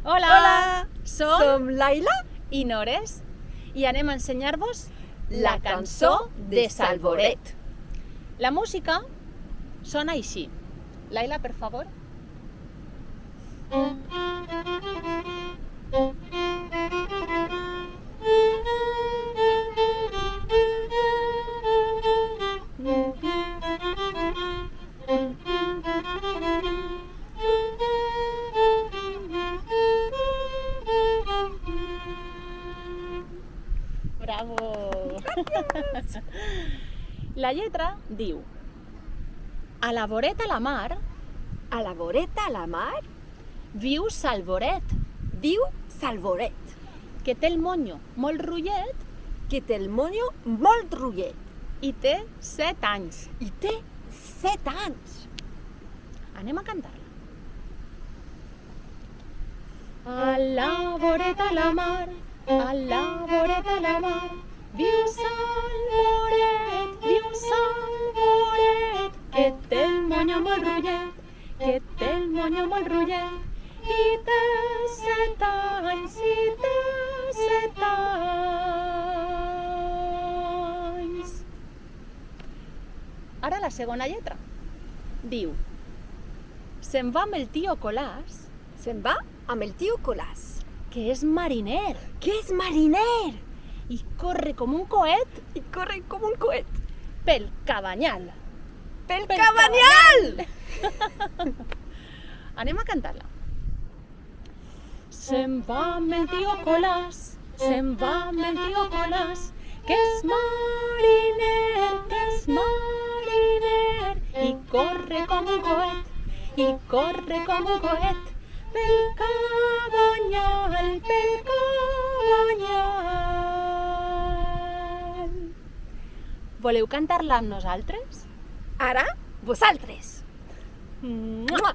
Hola! Hola! Som Laila i Nores i anem a ensenyar-vos la cançó de Salvoret. La música sona així. Laila, per favor. Bravo! La lletra diu: a la voreta la mar a la voreta a la mar viu Salvoret, viu Salvoret, que té el monyo molt rotllet que té el monyo molt rotllet i té 7 anys. i té 7 anys. Anem a cantar-la. A la voreta la mar, a la voreta la mar, viu Salvoret, que té el monyo molt rotllet, que té el monyo molt rotllet, i té 7 anys, Ara la segona lletra. Diu: se'n va amb el tio Colàs, Se'n va amb el tio Colàs, que és mariner, que és mariner i corre com un coet i corre com un coet pel cabanyal. pel cabanyal. Anem a cantar-la. Se'n va amb el tio Colàs, se'n va amb el tio Colàs, que és mariner, i corre com un coet, pel cabanyal, Voleu cantar-la amb nosaltres? Ara, vosaltres. Mua!